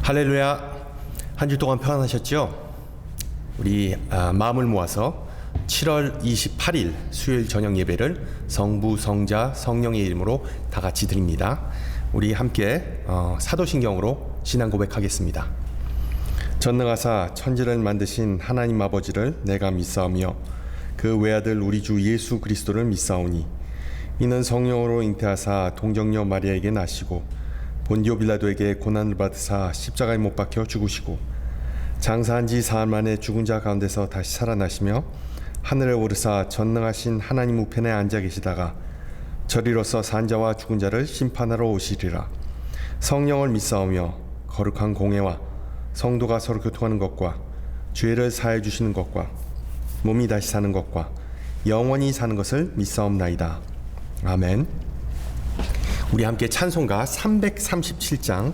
할렐루야. 한 주 동안 평안하셨죠? 우리 마음을 모아서 7월 28일 수요일 저녁 예배를 성부, 성자, 성령의 이름으로 다 같이 드립니다. 우리 함께 사도신경으로 신앙 고백하겠습니다. 전능하사 천지를 만드신 하나님 아버지를 내가 믿사오며 그 외아들 우리 주 예수 그리스도를 믿사오니 이는 성령으로 잉태하사 동정녀 마리아에게 나시고 본디오 빌라도에게 고난을 받으사 십자가에 못 박혀 죽으시고 장사한 지 사흘 만에 죽은 자 가운데서 다시 살아나시며 하늘에 오르사 전능하신 하나님 우편에 앉아 계시다가 저리로서 산 자와 죽은 자를 심판하러 오시리라. 성령을 믿사오며 거룩한 공회와 성도가 서로 교통하는 것과 죄를 사해 주시는 것과 몸이 다시 사는 것과 영원히 사는 것을 믿사옵나이다. 아멘. 우리 함께 찬송가 337장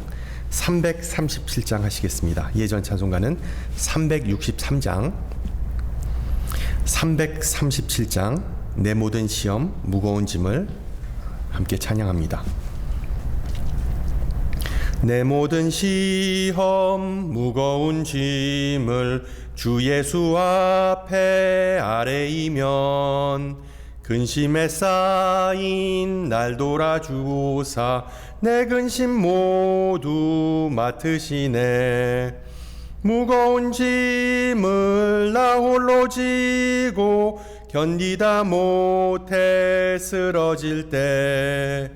하시겠습니다. 예전 찬송가는 363장 337장 내 모든 시험 무거운 짐을 함께 찬양합니다. 내 모든 시험 무거운 짐을 주 예수 앞에 아뢰이면 근심에 쌓인 날 돌아주사 내 근심 모두 맡으시네. 무거운 짐을 나 홀로 지고 견디다 못해 쓰러질 때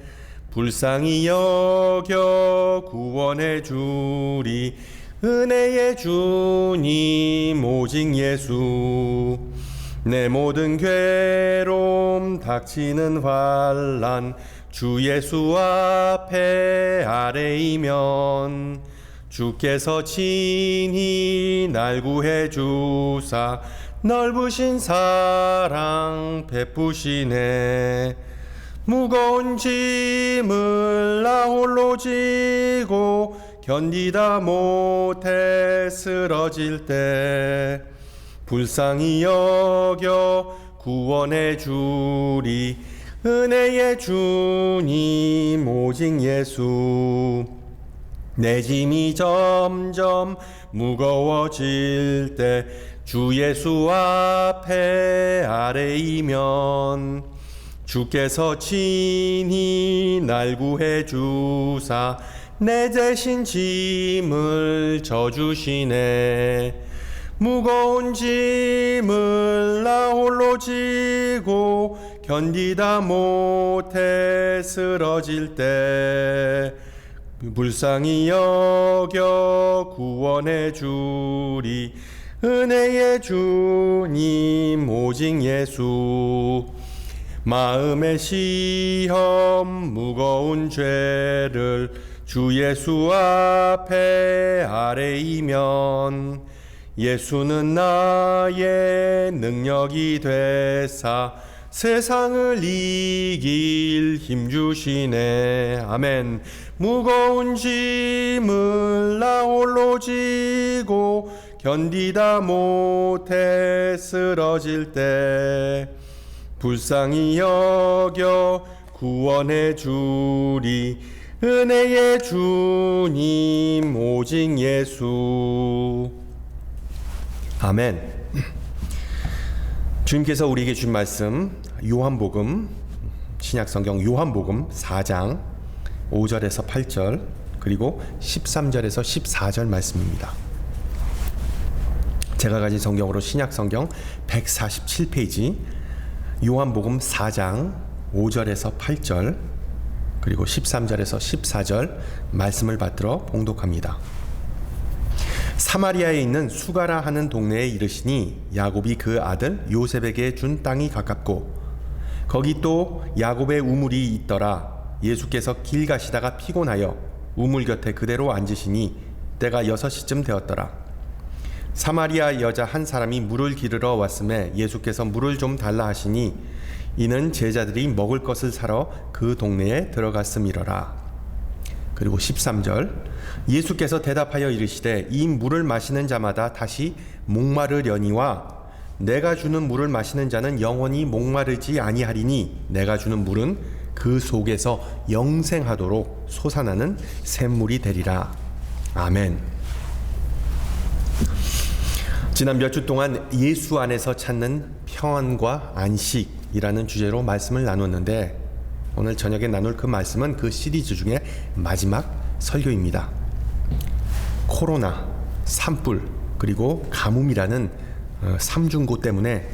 불쌍히 여겨 구원해 주리 은혜의 주님 오직 예수. 내 모든 괴로움 닥치는 환난 주 예수 앞에 아뢰이면 주께서 친히 날 구해 주사 넓으신 사랑 베푸시네. 무거운 짐을 나 홀로 지고 견디다 못해 쓰러질 때 불쌍히 여겨 구원해 주리 은혜의 주님 오직 예수. 내 짐이 점점 무거워질 때 주 예수 앞에 아뢰이면 주께서 친히 날 구해 주사 내 대신 짐을 져주시네. 무거운 짐을 나 홀로 지고 견디다 못해 쓰러질 때 불쌍히 여겨 구원해 주리 은혜의 주님 오직 예수. 마음의 시험 무거운 죄를 주 예수 앞에 아뢰이면 예수는 나의 능력이 되사 세상을 이길 힘 주시네. 아멘. 무거운 짐을 나 홀로 지고 견디다 못해 쓰러질 때 불쌍히 여겨 구원해 주리 은혜의 주님 오직 예수. 아멘. 주님께서 우리에게 준 말씀 요한복음 신약성경 요한복음 4장 5절에서 8절 그리고 13절에서 14절 말씀입니다. 제가 가진 성경으로 신약성경 147페이지 요한복음 4장 5절에서 8절 그리고 13절에서 14절 말씀을 받들어 봉독합니다. 사마리아에 있는 수가라 하는 동네에 이르시니 야곱이 그 아들 요셉에게 준 땅이 가깝고 거기 또 야곱의 우물이 있더라. 예수께서 길 가시다가 피곤하여 우물 곁에 그대로 앉으시니 때가 6시쯤 되었더라. 사마리아 여자 한 사람이 물을 기르러 왔음에 예수께서 물을 좀 달라 하시니 이는 제자들이 먹을 것을 사러 그 동네에 들어갔음이러라. 그리고 13절 예수께서 대답하여 이르시되 이 물을 마시는 자마다 다시 목마르려니와 내가 주는 물을 마시는 자는 영원히 목마르지 아니하리니 내가 주는 물은 그 속에서 영생하도록 솟아나는 샘물이 되리라. 아멘. 지난 몇 주 동안 예수 안에서 찾는 평안과 안식이라는 주제로 말씀을 나눴는데, 오늘 저녁에 나눌 그 말씀은 그 시리즈 중에 마지막 설교입니다. 코로나, 산불, 그리고 가뭄이라는 삼중고 때문에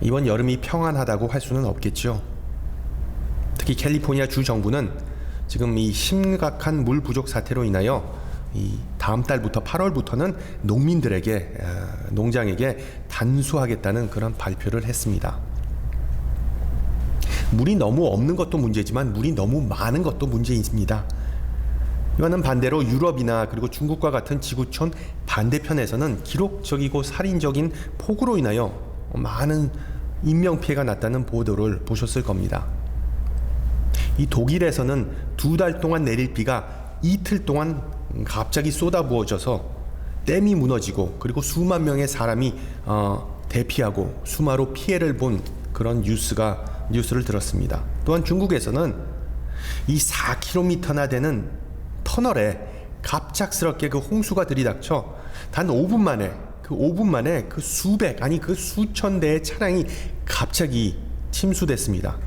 이번 여름이 평안하다고 할 수는 없겠죠. 특히 캘리포니아 주 정부는 지금 이 심각한 물 부족 사태로 인하여 이 다음 달부터 8월부터는 농민들에게, 농장에게 단수하겠다는 그런 발표를 했습니다. 물이 너무 없는 것도 문제지만 물이 너무 많은 것도 문제입니다. 이와는 반대로 유럽이나 그리고 중국과 같은 지구촌 반대편에서는 기록적이고 살인적인 폭우로 인하여 많은 인명피해가 났다는 보도를 보셨을 겁니다. 이 독일에서는 2달 동안 내릴 비가 이틀 동안 갑자기 쏟아부어져서 댐이 무너지고, 그리고 수만 명의 사람이 대피하고 수마로 피해를 본 그런 뉴스를 들었습니다. 또한 중국에서는 이 4km나 되는 터널에 갑작스럽게 그 홍수가 들이닥쳐 단 5분 만에 그 수백, 아니 그 수천 대의 차량이 갑자기 침수됐습니다.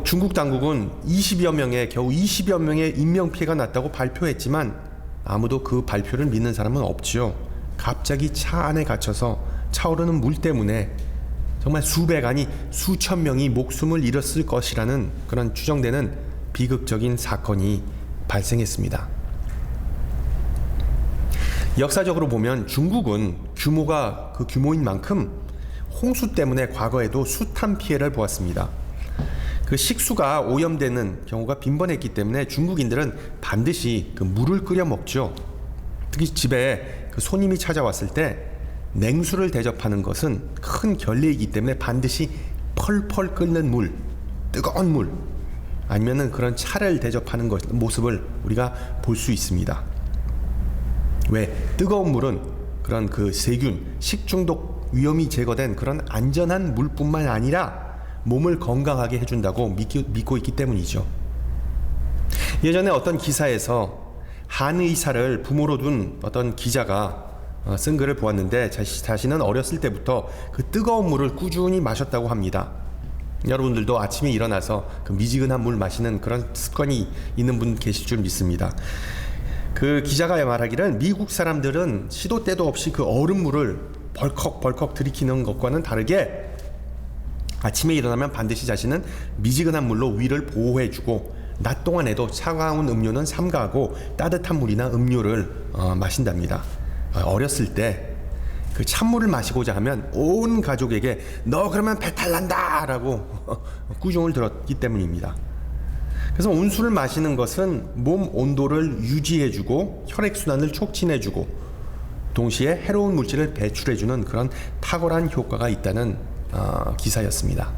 중국 당국은 겨우 20여 명의 인명피해가 났다고 발표했지만 아무도 그 발표를 믿는 사람은 없지요. 갑자기 차 안에 갇혀서 차오르는 물 때문에 정말 수백, 아니 수천 명이 목숨을 잃었을 것이라는 그런 추정되는 비극적인 사건이 발생했습니다. 역사적으로 보면 중국은 규모가 그 규모인 만큼 홍수 때문에 과거에도 숱한 피해를 보았습니다. 그 식수가 오염되는 경우가 빈번했기 때문에 중국인들은 반드시 그 물을 끓여 먹죠. 특히 집에 그 손님이 찾아왔을 때 냉수를 대접하는 것은 큰 결례이기 때문에 반드시 펄펄 끓는 물, 뜨거운 물, 아니면은 그런 차를 대접하는 모습을 우리가 볼 수 있습니다. 왜? 뜨거운 물은 그런 그 세균, 식중독 위험이 제거된 그런 안전한 물뿐만 아니라 몸을 건강하게 해준다고 믿고 있기 때문이죠. 예전에 어떤 기사에서 한 의사를 부모로 둔 어떤 기자가 쓴 글을 보았는데, 자신은 어렸을 때부터 그 뜨거운 물을 꾸준히 마셨다고 합니다. 여러분들도 아침에 일어나서 그 미지근한 물 마시는 그런 습관이 있는 분 계실 줄 믿습니다. 그 기자가 말하기를 미국 사람들은 시도 때도 없이 그 얼음물을 벌컥벌컥 들이키는 것과는 다르게 아침에 일어나면 반드시 자신은 미지근한 물로 위를 보호해주고, 낮 동안에도 차가운 음료는 삼가하고 따뜻한 물이나 음료를 마신답니다. 어렸을 때 그 찬물을 마시고자 하면 온 가족에게 너 그러면 배탈 난다 라고 꾸중을 들었기 때문입니다. 그래서 온수를 마시는 것은 몸 온도를 유지해주고 혈액순환을 촉진해주고 동시에 해로운 물질을 배출해주는 그런 탁월한 효과가 있다는 기사였습니다.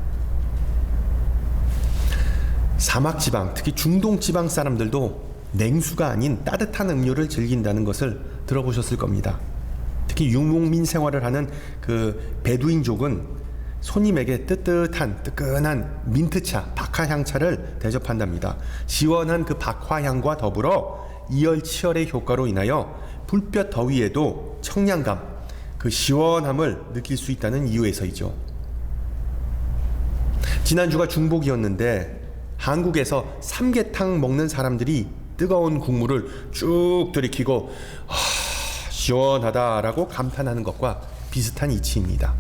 사막지방, 특히 중동지방 사람들도 냉수가 아닌 따뜻한 음료를 즐긴다는 것을 들어보셨을 겁니다. 특히 유목민 생활을 하는 그 베두인족은 손님에게 뜨끈한 민트차, 박하향차를 대접한답니다. 시원한 그 박화향과 더불어 이열치열의 효과로 인하여 불볕 더위에도 청량감, 그 시원함을 느낄 수 있다는 이유에서이죠. 지난주가 중복이었는데 한국에서 삼계탕 먹는 사람들이 뜨거운 국물을 쭉 들이키고 시원하다라고 감탄하는 것과 비슷한 이치입니다.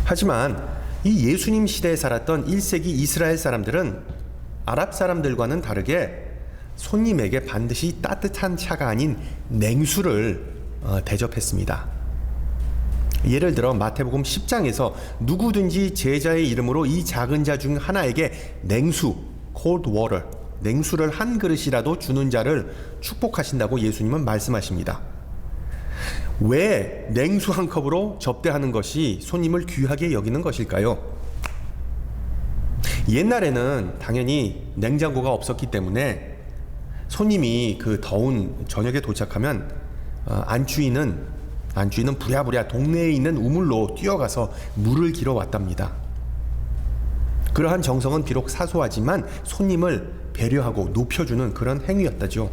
하지만 이 예수님 시대에 살았던 1세기 이스라엘 사람들은 아랍 사람들과는 다르게 손님에게 반드시 따뜻한 차가 아닌 냉수를 대접했습니다. 예를 들어 마태복음 10장에서 누구든지 제자의 이름으로 이 작은 자 중 하나에게 냉수, cold water, 냉수를 한 그릇이라도 주는 자를 축복하신다고 예수님은 말씀하십니다. 왜 냉수 한 컵으로 접대하는 것이 손님을 귀하게 여기는 것일까요? 옛날에는 당연히 냉장고가 없었기 때문에 손님이 그 더운 저녁에 도착하면 안주인은 부랴부랴 동네에 있는 우물로 뛰어가서 물을 길어 왔답니다. 그러한 정성은 비록 사소하지만 손님을 배려하고 높여주는 그런 행위였다죠.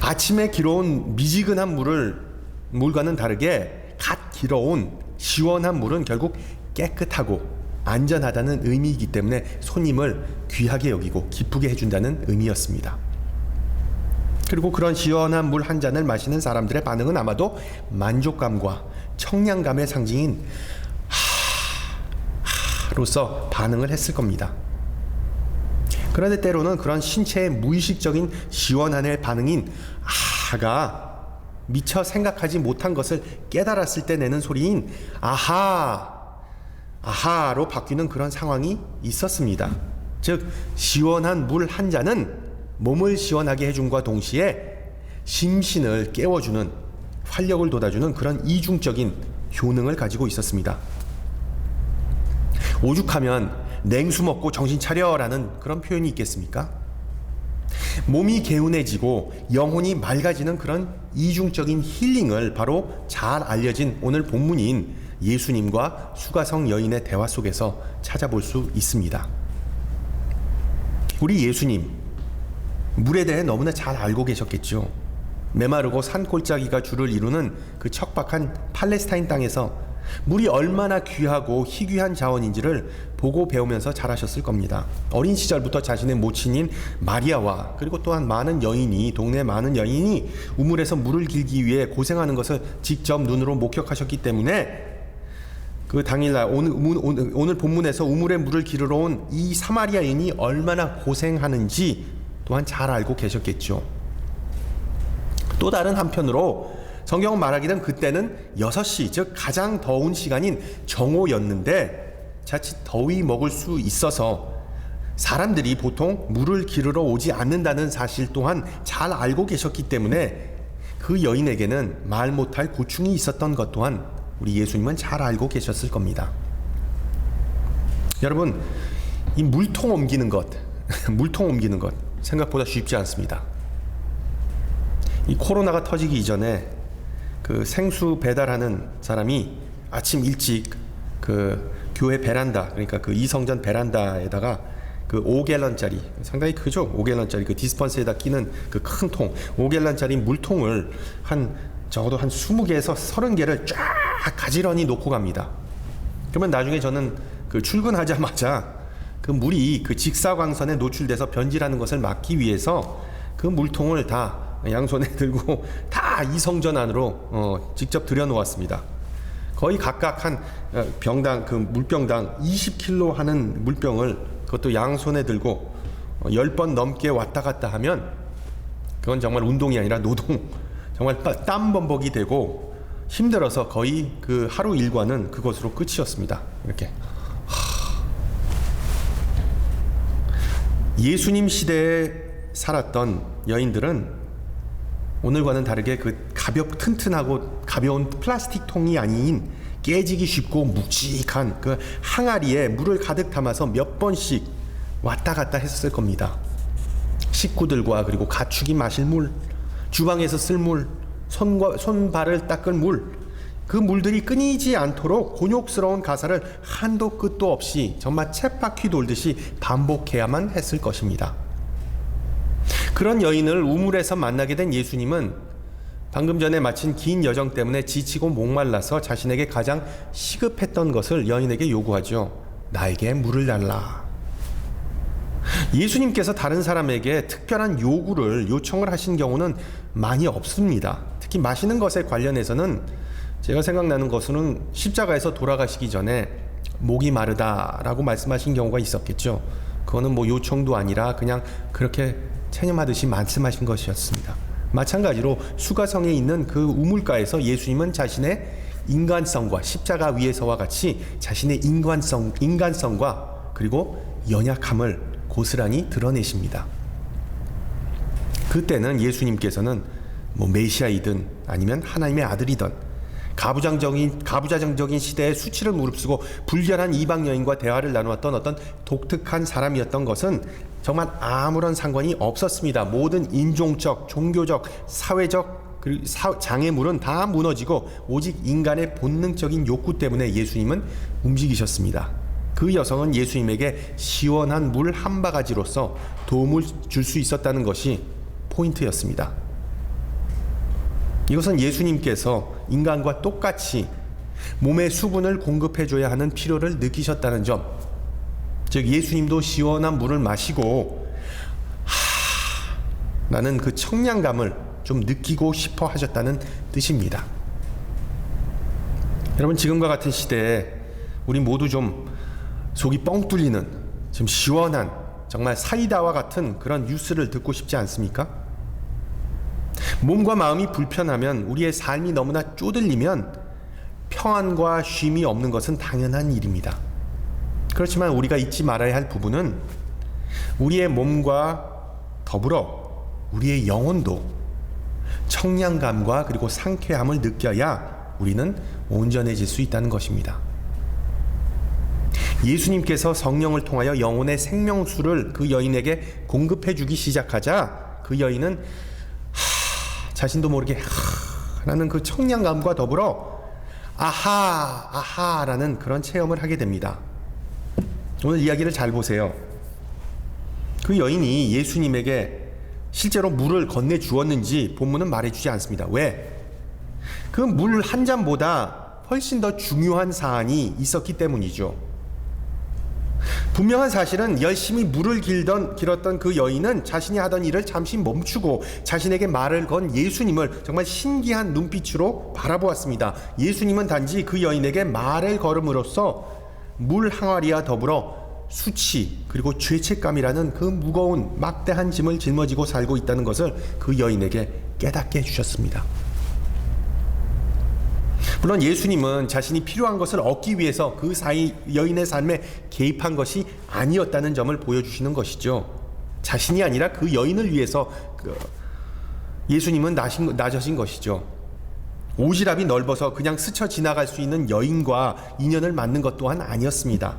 아침에 길어온 미지근한 물과는 다르게 갓 길어온 시원한 물은 결국 깨끗하고 안전하다는 의미이기 때문에 손님을 귀하게 여기고 기쁘게 해준다는 의미였습니다. 그리고 그런 시원한 물 한 잔을 마시는 사람들의 반응은 아마도 만족감과 청량감의 상징인 로서 반응을 했을 겁니다. 그런데 때로는 그런 신체의 무의식적인 시원함의 반응인 아가 미처 생각하지 못한 것을 깨달았을 때 내는 소리인 아하로 바뀌는 그런 상황이 있었습니다. 즉 시원한 물 한 잔은 몸을 시원하게 해줌과 동시에 심신을 깨워주는, 활력을 돋아주는 그런 이중적인 효능을 가지고 있었습니다. 오죽하면 냉수 먹고 정신 차려라는 그런 표현이 있겠습니까? 몸이 개운해지고 영혼이 맑아지는 그런 이중적인 힐링을 바로 잘 알려진 오늘 본문인 예수님과 수가성 여인의 대화 속에서 찾아볼 수 있습니다. 우리 예수님, 물에 대해 너무나 잘 알고 계셨겠죠. 메마르고 산골짜기가 주를 이루는 그 척박한 팔레스타인 땅에서 물이 얼마나 귀하고 희귀한 자원인지를 보고 배우면서 자라셨을 겁니다. 어린 시절부터 자신의 모친인 마리아와 그리고 또한 동네 많은 여인이 우물에서 물을 길기 위해 고생하는 것을 직접 눈으로 목격하셨기 때문에 그 당일날 오늘 본문에서 우물에 물을 기르러 온 이 사마리아인이 얼마나 고생하는지 또한 잘 알고 계셨겠죠. 또 다른 한편으로 성경은 말하기는 그때는 6시, 즉 가장 더운 시간인 정오였는데 자칫 더위 먹을 수 있어서 사람들이 보통 물을 기르러 오지 않는다는 사실 또한 잘 알고 계셨기 때문에 그 여인에게는 말 못할 고충이 있었던 것 또한 우리 예수님은 잘 알고 계셨을 겁니다. 여러분, 이 물통 옮기는 것 생각보다 쉽지 않습니다. 이 코로나가 터지기 이전에 그 생수 배달하는 사람이 아침 일찍 그 교회 베란다, 그러니까 그 이성전 베란다에다가 그 5갤런짜리, 상당히 크죠? 5갤런짜리 그 디스펀스에다 끼는 그 큰 통, 5갤런짜리 물통을 적어도 한 20개에서 30개를 쫙 가지런히 놓고 갑니다. 그러면 나중에 저는 그 출근하자마자 그 물이 그 직사광선에 노출돼서 변질하는 것을 막기 위해서 그 물통을 다 양손에 들고 다 이성전 안으로 직접 들여놓았습니다. 거의 각각 한 병당, 그 물병당 20kg 하는 물병을 그것도 양손에 들고 10번 넘게 왔다 갔다 하면 그건 정말 운동이 아니라 노동, 정말 땀 범벅이 되고 힘들어서 거의 그 하루 일과는 그것으로 끝이었습니다. 이렇게. 예수님 시대에 살았던 여인들은 오늘과는 다르게 그 튼튼하고 가벼운 플라스틱 통이 아닌 깨지기 쉽고 묵직한 그 항아리에 물을 가득 담아서 몇 번씩 왔다 갔다 했을 겁니다. 식구들과 그리고 가축이 마실 물, 주방에서 쓸 물, 손발을 닦을 물, 그 물들이 끊이지 않도록 곤욕스러운 가사를 한도 끝도 없이 정말 쳇바퀴 돌듯이 반복해야만 했을 것입니다. 그런 여인을 우물에서 만나게 된 예수님은 방금 전에 마친 긴 여정 때문에 지치고 목말라서 자신에게 가장 시급했던 것을 여인에게 요구하죠. 나에게 물을 달라. 예수님께서 다른 사람에게 특별한 요청을 하신 경우는 많이 없습니다. 특히 마시는 것에 관련해서는 제가 생각나는 것은 십자가에서 돌아가시기 전에 목이 마르다라고 말씀하신 경우가 있었겠죠. 그거는 뭐 요청도 아니라 그냥 그렇게 체념하듯이 말씀하신 것이었습니다. 마찬가지로 수가성에 있는 그 우물가에서 예수님은 자신의 인간성과 십자가 위에서와 같이 자신의 인간성과 그리고 연약함을 고스란히 드러내십니다. 그때는 예수님께서는 뭐 메시아이든 아니면 하나님의 아들이든 가부장적인 시대의 수치를 무릅쓰고 불결한 이방 여인과 대화를 나누었던 어떤 독특한 사람이었던 것은 정말 아무런 상관이 없었습니다. 모든 인종적, 종교적, 사회적 장애물은 다 무너지고 오직 인간의 본능적인 욕구 때문에 예수님은 움직이셨습니다. 그 여성은 예수님에게 시원한 물 한 바가지로서 도움을 줄 수 있었다는 것이 포인트였습니다. 이것은 예수님께서 인간과 똑같이 몸의 수분을 공급해줘야 하는 필요를 느끼셨다는 점, 즉 예수님도 시원한 물을 마시고 라는 그 청량감을 좀 느끼고 싶어 하셨다는 뜻입니다. 여러분, 지금과 같은 시대에 우리 모두 좀 속이 뻥 뚫리는, 좀 시원한, 정말 사이다와 같은 그런 뉴스를 듣고 싶지 않습니까? 몸과 마음이 불편하면, 우리의 삶이 너무나 쪼들리면 평안과 쉼이 없는 것은 당연한 일입니다. 그렇지만 우리가 잊지 말아야 할 부분은 우리의 몸과 더불어 우리의 영혼도 청량감과 그리고 상쾌함을 느껴야 우리는 온전해질 수 있다는 것입니다. 예수님께서 성령을 통하여 영혼의 생명수를 그 여인에게 공급해 주기 시작하자 그 여인은 자신도 모르게 라는 그 청량감과 더불어 아하라는 그런 체험을 하게 됩니다. 오늘 이야기를 잘 보세요. 그 여인이 예수님에게 실제로 물을 건네 주었는지 본문은 말해주지 않습니다. 왜? 그 물 한 잔보다 훨씬 더 중요한 사안이 있었기 때문이죠. 분명한 사실은 열심히 물을 길었던 그 여인은 자신이 하던 일을 잠시 멈추고 자신에게 말을 건 예수님을 정말 신기한 눈빛으로 바라보았습니다. 예수님은 단지 그 여인에게 말을 걸음으로써 물 항아리와 더불어 수치 그리고 죄책감이라는 그 무거운 막대한 짐을 짊어지고 살고 있다는 것을 그 여인에게 깨닫게 해주셨습니다. 물론 예수님은 자신이 필요한 것을 얻기 위해서 그 여인의 삶에 개입한 것이 아니었다는 점을 보여주시는 것이죠. 자신이 아니라 그 여인을 위해서 예수님은 나셔진 것이죠. 오지랖이 넓어서 그냥 스쳐 지나갈 수 있는 여인과 인연을 맺는 것 또한 아니었습니다.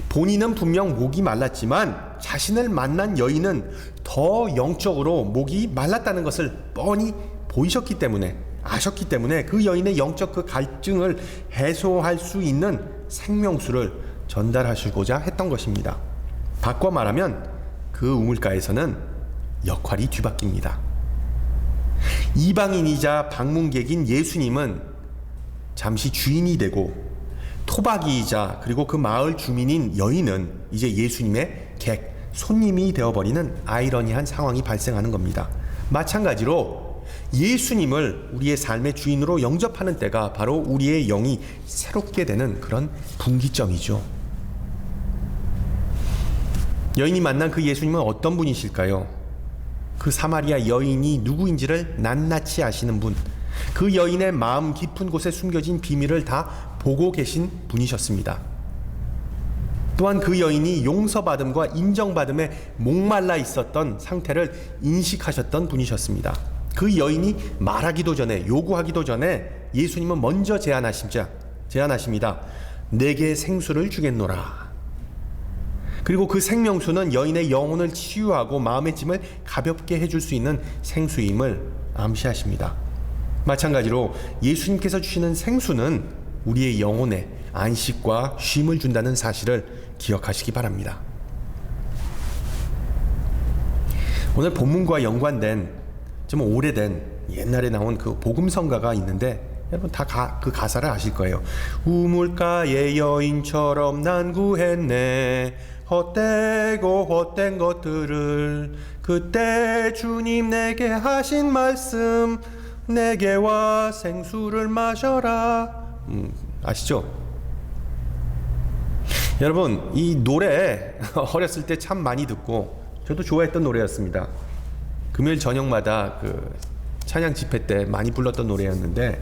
본인은 분명 목이 말랐지만 자신을 만난 여인은 더 영적으로 목이 말랐다는 것을 뻔히 아셨기 때문에 그 여인의 영적 그 갈증을 해소할 수 있는 생명수를 전달하시고자 했던 것입니다. 바꿔 말하면 그 우물가에서는 역할이 뒤바뀝니다. 이방인이자 방문객인 예수님은 잠시 주인이 되고 토박이이자 그리고 그 마을 주민인 여인은 이제 예수님의 손님이 되어버리는 아이러니한 상황이 발생하는 겁니다. 마찬가지로 예수님을 우리의 삶의 주인으로 영접하는 때가 바로 우리의 영이 새롭게 되는 그런 분기점이죠. 여인이 만난 그 예수님은 어떤 분이실까요? 그 사마리아 여인이 누구인지를 낱낱이 아시는 분, 그 여인의 마음 깊은 곳에 숨겨진 비밀을 다 보고 계신 분이셨습니다. 또한 그 여인이 용서받음과 인정받음에 목말라 있었던 상태를 인식하셨던 분이셨습니다. 그 여인이 말하기도 전에, 요구하기도 전에 예수님은 먼저 제안하십니다. 내게 생수를 주겠노라. 그리고 그 생명수는 여인의 영혼을 치유하고 마음의 짐을 가볍게 해줄 수 있는 생수임을 암시하십니다. 마찬가지로 예수님께서 주시는 생수는 우리의 영혼에 안식과 쉼을 준다는 사실을 기억하시기 바랍니다. 오늘 본문과 연관된 좀 오래된 옛날에 나온 그 복음성가가 있는데 여러분 다 그 가사를 아실 거예요. 우물가의 여인처럼 난 구했네 헛되고 헛된 것들을 그때 주님 내게 하신 말씀 내게 와 생수를 마셔라. 아시죠? 여러분 이 노래 어렸을 때 참 많이 듣고 저도 좋아했던 노래였습니다. 금요일 저녁마다 그 찬양 집회 때 많이 불렀던 노래였는데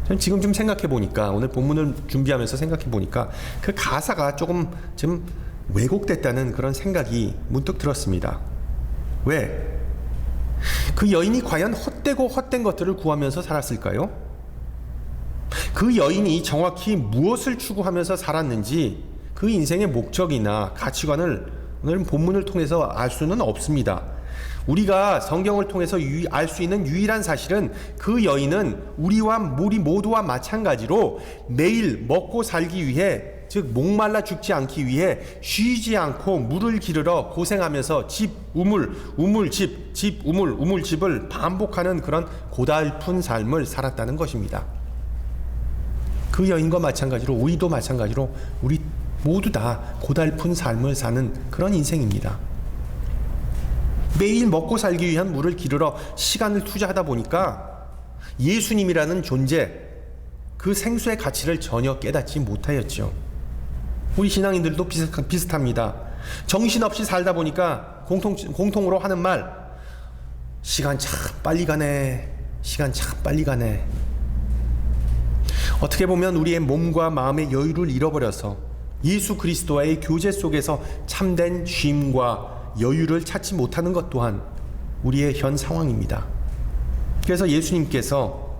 저는 지금 좀 생각해 보니까 오늘 본문을 준비하면서 생각해 보니까 그 가사가 조금 좀 왜곡됐다는 그런 생각이 문득 들었습니다. 왜? 그 여인이 과연 헛되고 헛된 것들을 구하면서 살았을까요? 그 여인이 정확히 무엇을 추구하면서 살았는지 그 인생의 목적이나 가치관을 오늘 본문을 통해서 알 수는 없습니다. 우리가 성경을 통해서 알 수 있는 유일한 사실은 그 여인은 우리 모두와 마찬가지로 매일 먹고 살기 위해 즉 목말라 죽지 않기 위해 쉬지 않고 물을 기르러 고생하면서 집 우물 우물집 집 우물 우물집을 반복하는 그런 고달픈 삶을 살았다는 것입니다. 그 여인과 마찬가지로 우리도 마찬가지로 우리 모두 다 고달픈 삶을 사는 그런 인생입니다. 매일 먹고 살기 위한 물을 기르러 시간을 투자하다 보니까 예수님이라는 존재, 그 생수의 가치를 전혀 깨닫지 못하였죠. 우리 신앙인들도 비슷합니다. 정신없이 살다 보니까 공통으로 하는 말, 시간 참 빨리 가네, 시간 참 빨리 가네. 어떻게 보면 우리의 몸과 마음의 여유를 잃어버려서 예수 그리스도와의 교제 속에서 참된 쉼과 여유를 찾지 못하는 것 또한 우리의 현 상황입니다. 그래서 예수님께서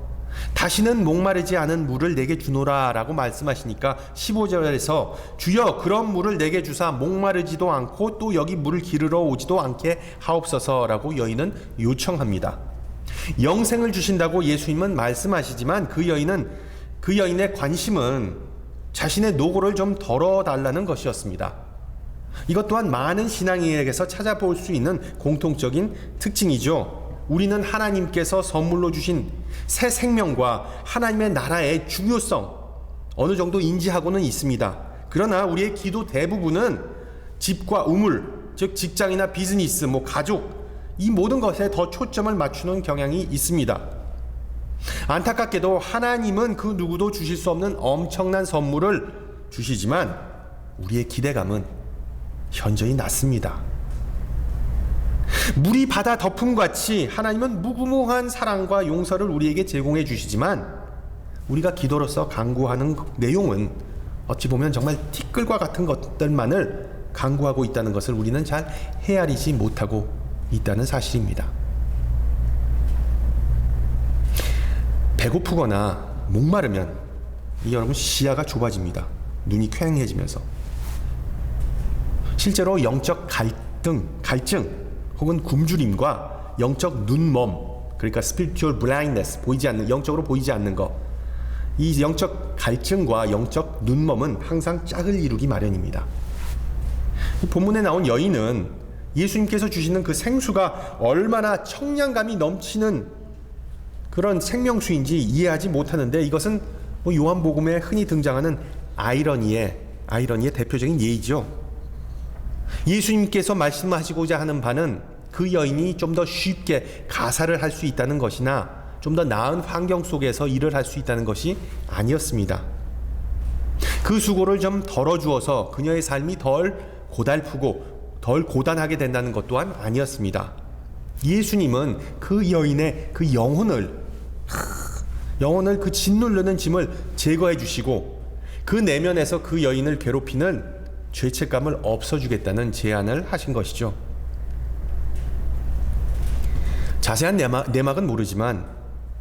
다시는 목마르지 않은 물을 내게 주노라 라고 말씀하시니까 15절에서 주여 그런 물을 내게 주사 목마르지도 않고 또 여기 물을 기르러 오지도 않게 하옵소서 라고 여인은 요청합니다. 영생을 주신다고 예수님은 말씀하시지만 그 여인의 관심은 자신의 노고를 좀 덜어달라는 것이었습니다. 이것 또한 많은 신앙인에게서 찾아볼 수 있는 공통적인 특징이죠. 우리는 하나님께서 선물로 주신 새 생명과 하나님의 나라의 중요성 어느 정도 인지하고는 있습니다. 그러나 우리의 기도 대부분은 집과 우물, 즉 직장이나 비즈니스, 가족, 이 모든 것에 더 초점을 맞추는 경향이 있습니다. 안타깝게도 하나님은 그 누구도 주실 수 없는 엄청난 선물을 주시지만 우리의 기대감은 현저히 낮습니다. 물이 바다 덮음같이 하나님은 무궁무한 사랑과 용서를 우리에게 제공해 주시지만 우리가 기도로서 간구하는 내용은 어찌 보면 정말 티끌과 같은 것들만을 간구하고 있다는 것을 우리는 잘 헤아리지 못하고 있다는 사실입니다. 배고프거나 목마르면 여러분 시야가 좁아집니다. 눈이 퀭해지면서 실제로 영적 갈증 혹은 굶주림과 영적 눈멈, 그러니까 spiritual blindness, 영적으로 보이지 않는 것, 이 영적 갈증과 영적 눈멈은 항상 짝을 이루기 마련입니다. 본문에 나온 여인은 예수님께서 주시는 그 생수가 얼마나 청량감이 넘치는 그런 생명수인지 이해하지 못하는데, 이것은 요한복음에 흔히 등장하는 아이러니의 대표적인 예이죠. 예수님께서 말씀하시고자 하는 바는 그 여인이 좀 더 쉽게 가사를 할 수 있다는 것이나 좀 더 나은 환경 속에서 일을 할 수 있다는 것이 아니었습니다. 그 수고를 좀 덜어주어서 그녀의 삶이 덜 고달프고 덜 고단하게 된다는 것 또한 아니었습니다. 예수님은 그 여인의 그 영혼을 그 짓누르는 짐을 제거해 주시고 그 내면에서 그 여인을 괴롭히는 죄책감을 없어주겠다는 제안을 하신 것이죠. 자세한 내막은 모르지만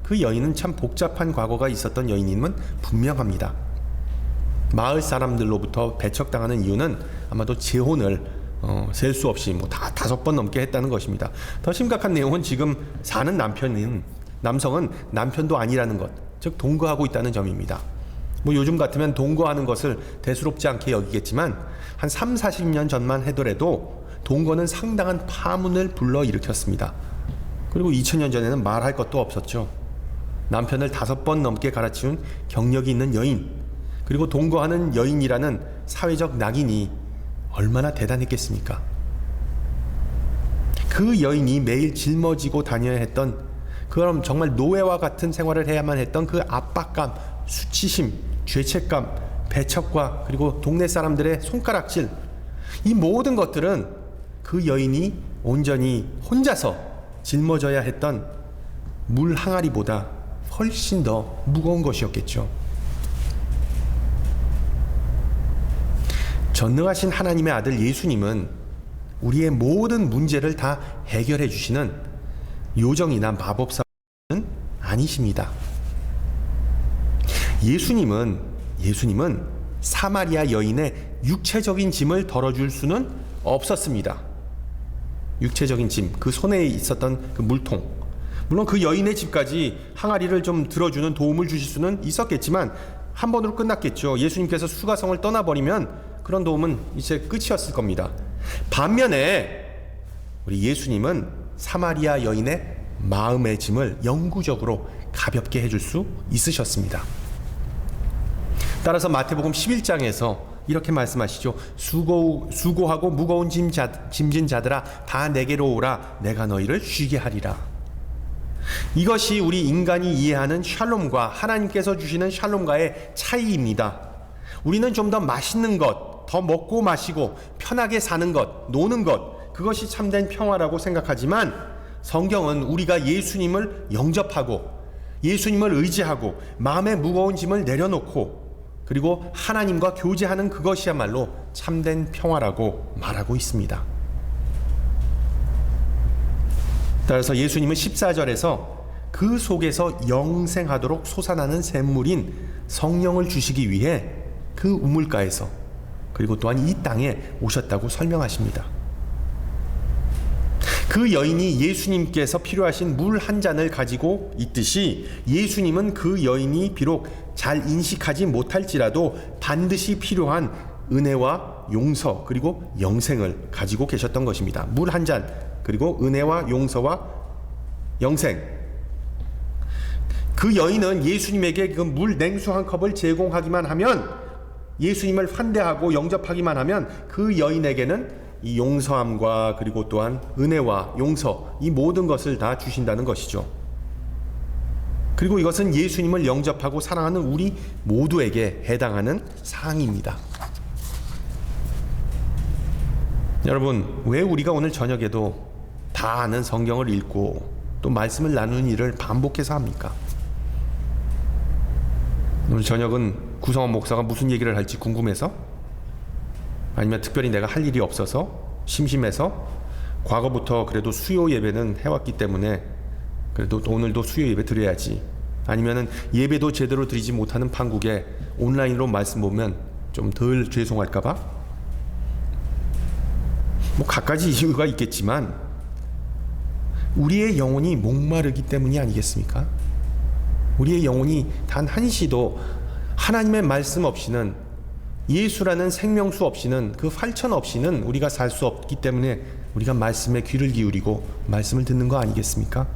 그 여인은 참 복잡한 과거가 있었던 여인임은 분명합니다. 마을 사람들로부터 배척당하는 이유는 아마도 재혼을 셀 수 없이 다 5번 넘게 했다는 것입니다. 더 심각한 내용은 지금 사는 남성은 남편도 아니라는 것, 즉 동거하고 있다는 점입니다. 요즘 같으면 동거하는 것을 대수롭지 않게 여기겠지만 한 30-40년 전만 하더라도 동거는 상당한 파문을 불러일으켰습니다. 그리고 2000년 전에는 말할 것도 없었죠. 남편을 5번 넘게 갈아치운 경력이 있는 여인, 그리고 동거하는 여인이라는 사회적 낙인이 얼마나 대단했겠습니까? 그 여인이 매일 짊어지고 다녀야 했던, 그럼 정말 노예와 같은 생활을 해야만 했던 그 압박감, 수치심, 죄책감, 배척과 그리고 동네 사람들의 손가락질, 이 모든 것들은 그 여인이 온전히 혼자서 짊어져야 했던 물 항아리보다 훨씬 더 무거운 것이었겠죠. 전능하신 하나님의 아들 예수님은 우리의 모든 문제를 다 해결해 주시는 요정이나 마법사는 아니십니다. 예수님은 사마리아 여인의 육체적인 짐을 덜어줄 수는 없었습니다. 육체적인 짐, 그 손에 있었던 그 물통, 물론 그 여인의 집까지 항아리를 좀 들어주는 도움을 주실 수는 있었겠지만 한 번으로 끝났겠죠. 예수님께서 수가성을 떠나버리면 그런 도움은 이제 끝이었을 겁니다. 반면에 우리 예수님은 사마리아 여인의 마음의 짐을 영구적으로 가볍게 해줄 수 있으셨습니다. 따라서 마태복음 11장에서 이렇게 말씀하시죠. 수고하고 무거운 짐진 자들아 다 내게로 오라. 내가 너희를 쉬게 하리라. 이것이 우리 인간이 이해하는 샬롬과 하나님께서 주시는 샬롬과의 차이입니다. 우리는 좀 더 맛있는 것, 더 먹고 마시고 편하게 사는 것, 노는 것, 그것이 참된 평화라고 생각하지만 성경은 우리가 예수님을 영접하고 예수님을 의지하고 마음의 무거운 짐을 내려놓고 그리고 하나님과 교제하는 그것이야말로 참된 평화라고 말하고 있습니다. 따라서 예수님은 14절에서 그 속에서 영생하도록 솟아나는 샘물인 성령을 주시기 위해 그 우물가에서 그리고 또한 이 땅에 오셨다고 설명하십니다. 그 여인이 예수님께서 필요하신 물 한 잔을 가지고 있듯이 예수님은 그 여인이 비록 잘 인식하지 못할지라도 반드시 필요한 은혜와 용서 그리고 영생을 가지고 계셨던 것입니다. 물 한 잔 그리고 은혜와 용서와 영생. 그 여인은 예수님에게 그 물 냉수 한 컵을 제공하기만 하면 예수님을 환대하고 영접하기만 하면 그 여인에게는 이 용서함과 그리고 또한 은혜와 용서 이 모든 것을 다 주신다는 것이죠. 그리고 이것은 예수님을 영접하고 사랑하는 우리 모두에게 해당하는 사항입니다. 여러분, 왜 우리가 오늘 저녁에도 다 아는 성경을 읽고 또 말씀을 나누는 일을 반복해서 합니까? 오늘 저녁은 구성원 목사가 무슨 얘기를 할지 궁금해서? 아니면 특별히 내가 할 일이 없어서? 심심해서? 과거부터 그래도 수요 예배는 해왔기 때문에 그래도 오늘도 수요 예배 드려야지. 아니면은 예배도 제대로 드리지 못하는 판국에 온라인으로 말씀 보면 좀 덜 죄송할까봐? 뭐 갖가지 이유가 있겠지만 우리의 영혼이 목마르기 때문이 아니겠습니까? 우리의 영혼이 단 한시도 하나님의 말씀 없이는 예수라는 생명수 없이는 그 활천 없이는 우리가 살 수 없기 때문에 우리가 말씀에 귀를 기울이고 말씀을 듣는 거 아니겠습니까?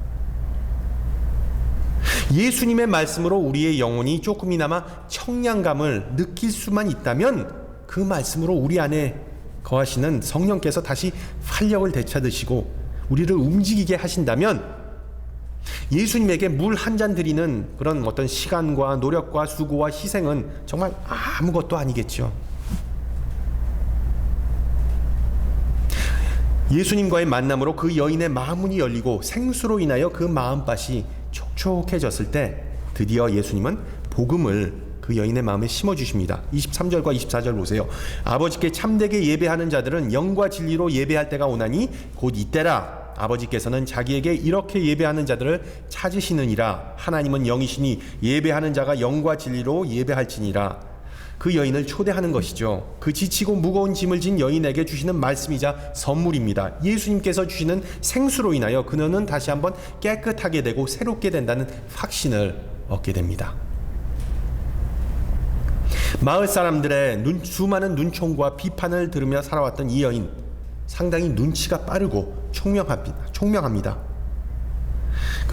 예수님의 말씀으로 우리의 영혼이 조금이나마 청량감을 느낄 수만 있다면 그 말씀으로 우리 안에 거하시는 성령께서 다시 활력을 되찾으시고 우리를 움직이게 하신다면 예수님에게 물 한 잔 드리는 그런 어떤 시간과 노력과 수고와 희생은 정말 아무것도 아니겠죠. 예수님과의 만남으로 그 여인의 마음문이 열리고 생수로 인하여 그 마음밭이 촉촉해졌을 때 드디어 예수님은 복음을 그 여인의 마음에 심어주십니다. 23절과 24절 보세요. 아버지께 참되게 예배하는 자들은 영과 진리로 예배할 때가 오나니 곧 이때라. 아버지께서는 자기에게 이렇게 예배하는 자들을 찾으시느니라. 하나님은 영이시니 예배하는 자가 영과 진리로 예배할지니라. 그 여인을 초대하는 것이죠. 그 지치고 무거운 짐을 진 여인에게 주시는 말씀이자 선물입니다. 예수님께서 주시는 생수로 인하여 그녀는 다시 한번 깨끗하게 되고 새롭게 된다는 확신을 얻게 됩니다. 마을 사람들의 수많은 눈총과 비판을 들으며 살아왔던 이 여인, 상당히 눈치가 빠르고 총명합니다.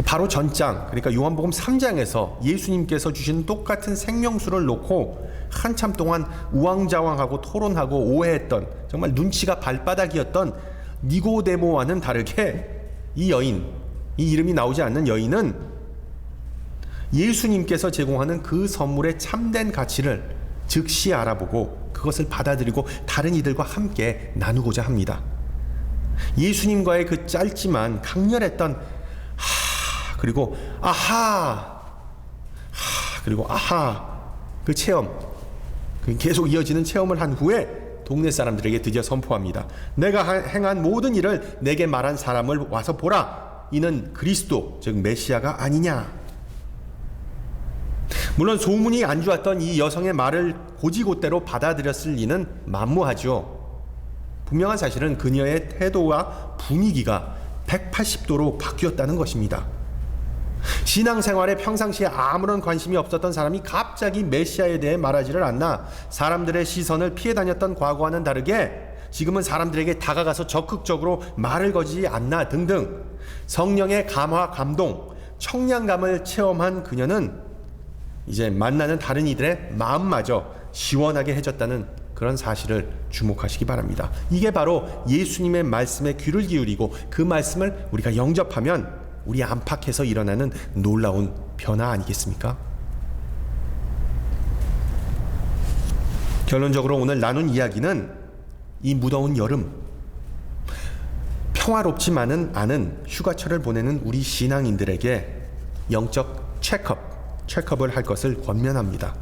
바로 전장, 그러니까 요한복음 3장에서 예수님께서 주신 똑같은 생명수를 놓고 한참 동안 우왕좌왕하고 토론하고 오해했던, 정말 눈치가 발바닥이었던 니고데모와는 다르게 이 여인, 이 이름이 나오지 않는 여인은 예수님께서 제공하는 그 선물의 참된 가치를 즉시 알아보고 그것을 받아들이고 다른 이들과 함께 나누고자 합니다. 예수님과의 그 짧지만 강렬했던 그리고 그리고 그 체험, 계속 이어지는 체험을 한 후에 동네 사람들에게 드디어 선포합니다. 내가 행한 모든 일을 내게 말한 사람을 와서 보라. 이는 그리스도, 즉 메시아가 아니냐. 물론 소문이 안 좋았던 이 여성의 말을 곧이곧대로 받아들였을 리는 만무하죠. 분명한 사실은 그녀의 태도와 분위기가 180도로 바뀌었다는 것입니다. 신앙생활에 평상시에 아무런 관심이 없었던 사람이 갑자기 메시아에 대해 말하지를 않나, 사람들의 시선을 피해 다녔던 과거와는 다르게 지금은 사람들에게 다가가서 적극적으로 말을 거지 않나 등등, 성령의 감화, 감동, 청량감을 체험한 그녀는 이제 만나는 다른 이들의 마음마저 시원하게 해줬다는 그런 사실을 주목하시기 바랍니다. 이게 바로 예수님의 말씀에 귀를 기울이고 그 말씀을 우리가 영접하면 우리 안팎에서 일어나는 놀라운 변화 아니겠습니까? 결론적으로 오늘 나눈 이야기는 이 무더운 여름, 평화롭지만은 않은 휴가철을 보내는 우리 신앙인들에게 영적 체크업을 할 것을 권면합니다.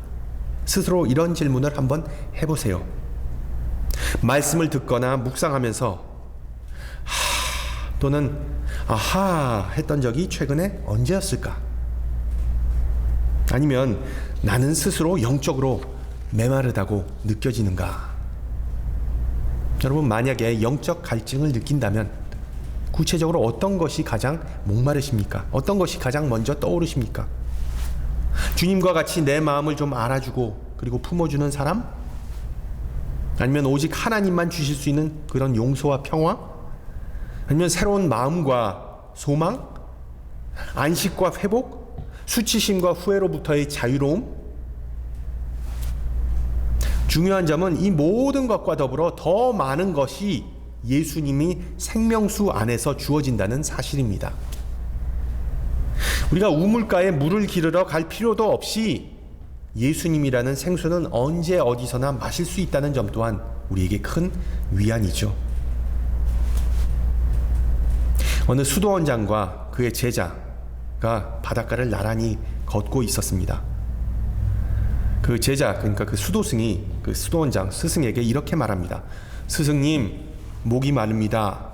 스스로 이런 질문을 한번 해보세요. 말씀을 듣거나 묵상하면서 또는 아하 했던 적이 최근에 언제였을까? 아니면 나는 스스로 영적으로 메마르다고 느껴지는가? 여러분, 만약에 영적 갈증을 느낀다면 구체적으로 어떤 것이 가장 목마르십니까? 어떤 것이 가장 먼저 떠오르십니까? 주님과 같이 내 마음을 좀 알아주고 그리고 품어주는 사람? 아니면 오직 하나님만 주실 수 있는 그런 용서와 평화? 아니면 새로운 마음과 소망? 안식과 회복? 수치심과 후회로부터의 자유로움? 중요한 점은 이 모든 것과 더불어 더 많은 것이 예수님이 생명수 안에서 주어진다는 사실입니다. 우리가 우물가에 물을 기르러 갈 필요도 없이 예수님이라는 생수는 언제 어디서나 마실 수 있다는 점 또한 우리에게 큰 위안이죠. 어느 수도원장과 그의 제자가 바닷가를 나란히 걷고 있었습니다. 그 제자, 그러니까 그 수도승이 그 수도원장 스승에게 이렇게 말합니다. 스승님, 목이 마릅니다.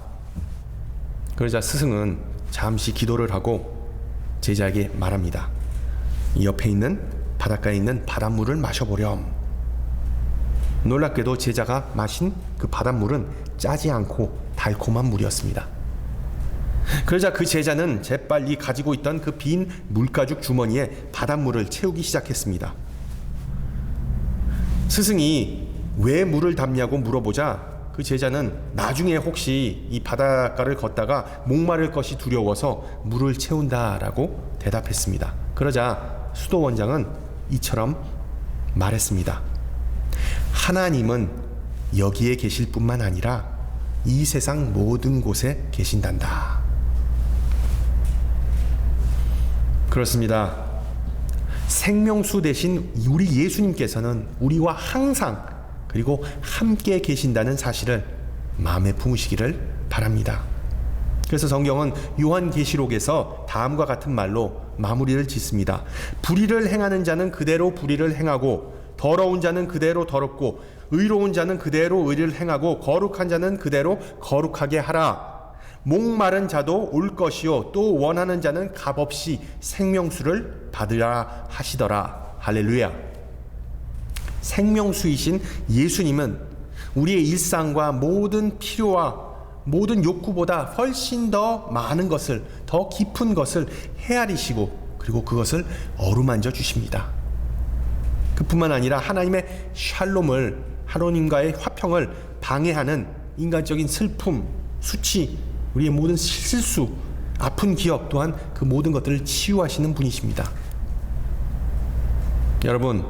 그러자 스승은 잠시 기도를 하고 제자에게 말합니다. 이 옆에 있는 바닷가에 있는 바닷물을 마셔보렴. 놀랍게도 제자가 마신 그 바닷물은 짜지 않고 달콤한 물이었습니다. 그러자 그 제자는 재빨리 가지고 있던 그 빈 물가죽 주머니에 바닷물을 채우기 시작했습니다. 스승이 왜 물을 담냐고 물어보자 그 제자는 나중에 혹시 이 바닷가를 걷다가 목마를 것이 두려워서 물을 채운다라고 대답했습니다. 그러자 수도원장은 이처럼 말했습니다. 하나님은 여기에 계실 뿐만 아니라 이 세상 모든 곳에 계신단다. 그렇습니다. 생명수 대신 우리 예수님께서는 우리와 항상 그리고 함께 계신다는 사실을 마음에 품으시기를 바랍니다. 그래서 성경은 요한계시록에서 다음과 같은 말로 마무리를 짓습니다. 불의를 행하는 자는 그대로 불의를 행하고 더러운 자는 그대로 더럽고 의로운 자는 그대로 의를 행하고 거룩한 자는 그대로 거룩하게 하라. 목마른 자도 올 것이요 또 원하는 자는 값없이 생명수를 받으라 하시더라. 할렐루야. 생명수이신 예수님은 우리의 일상과 모든 필요와 모든 욕구보다 훨씬 더 많은 것을, 더 깊은 것을 헤아리시고 그리고 그것을 어루만져 주십니다. 그뿐만 아니라 하나님의 샬롬을, 하나님과의 화평을 방해하는 인간적인 슬픔, 수치, 우리의 모든 실수, 아픈 기억 또한 그 모든 것들을 치유하시는 분이십니다. 여러분,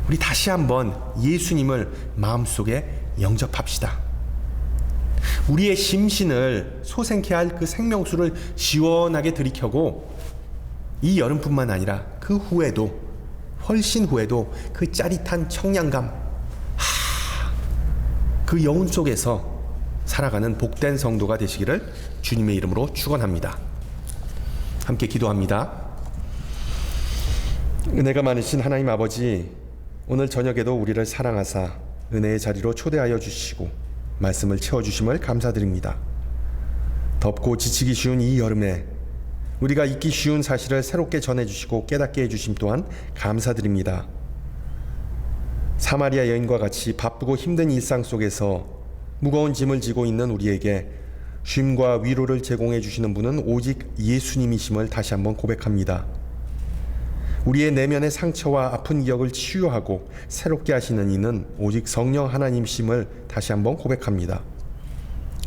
우리 다시 한번 예수님을 마음속에 영접합시다. 우리의 심신을 솟행케 할 그 생명수를 시원하게 들이켜고 이 여름뿐만 아니라 그 후에도, 훨씬 후에도 그 짜릿한 청량감, 그 여운 속에서 살아가는 복된 성도가 되시기를 주님의 이름으로 축원합니다. 함께 기도합니다. 은혜가 많으신 하나님 아버지, 오늘 저녁에도 우리를 사랑하사 은혜의 자리로 초대하여 주시고 말씀을 채워주심을 감사드립니다. 덥고 지치기 쉬운 이 여름에 우리가 잊기 쉬운 사실을 새롭게 전해주시고 깨닫게 해주심 또한 감사드립니다. 사마리아 여인과 같이 바쁘고 힘든 일상 속에서 무거운 짐을 지고 있는 우리에게 쉼과 위로를 제공해 주시는 분은 오직 예수님이심을 다시 한번 고백합니다. 우리의 내면의 상처와 아픈 기억을 치유하고 새롭게 하시는 이는 오직 성령 하나님이심을 다시 한번 고백합니다.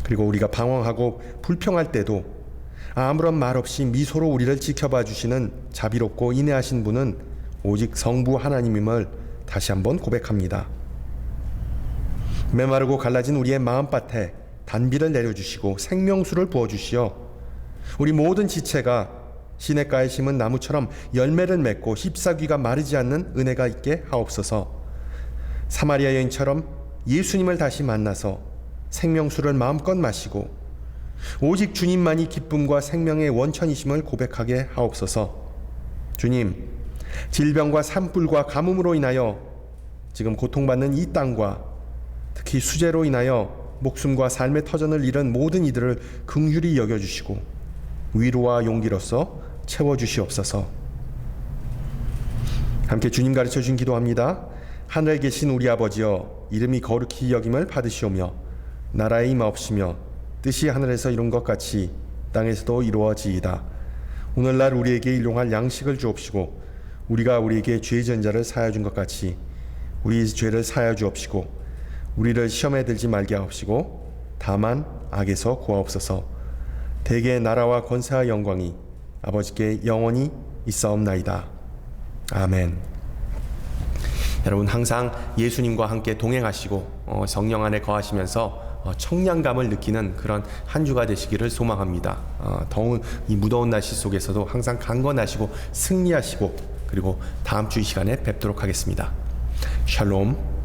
그리고 우리가 방황하고 불평할 때도 아무런 말 없이 미소로 우리를 지켜봐 주시는 자비롭고 인내하신 분은 오직 성부 하나님임을 다시 한번 고백합니다. 메마르고 갈라진 우리의 마음밭에 단비를 내려주시고 생명수를 부어주시어 우리 모든 지체가 시냇가에 심은 나무처럼 열매를 맺고 잎사귀가 마르지 않는 은혜가 있게 하옵소서. 사마리아 여인처럼 예수님을 다시 만나서 생명수를 마음껏 마시고 오직 주님만이 기쁨과 생명의 원천이심을 고백하게 하옵소서. 주님, 질병과 산불과 가뭄으로 인하여 지금 고통받는 이 땅과 특히 수재로 인하여 목숨과 삶의 터전을 잃은 모든 이들을 긍휼히 여겨주시고 위로와 용기로서 채워주시옵소서. 함께 주님 가르쳐 주신 기도합니다. 하늘에 계신 우리 아버지여, 이름이 거룩히 여김을 받으시오며 나라에 임하옵시며 뜻이 하늘에서 이룬 것 같이 땅에서도 이루어지이다. 오늘날 우리에게 일용할 양식을 주옵시고 우리가 우리에게 죄 지은 자를 사하여 준 것 같이 우리 죄를 사하여 주옵시고 우리를 시험에 들지 말게 하옵시고 다만 악에서 구하옵소서. 대개 나라와 권세와 영광이 아버지께 영원히 있사옵나이다. 아멘. 여러분 항상 예수님과 함께 동행하시고 성령 안에 거하시면서 청량감을 느끼는 그런 한 주가 되시기를 소망합니다. 더운 이 무더운 날씨 속에서도 항상 강건하시고 승리하시고 그리고 다음 주 이 시간에 뵙도록 하겠습니다. 샬롬.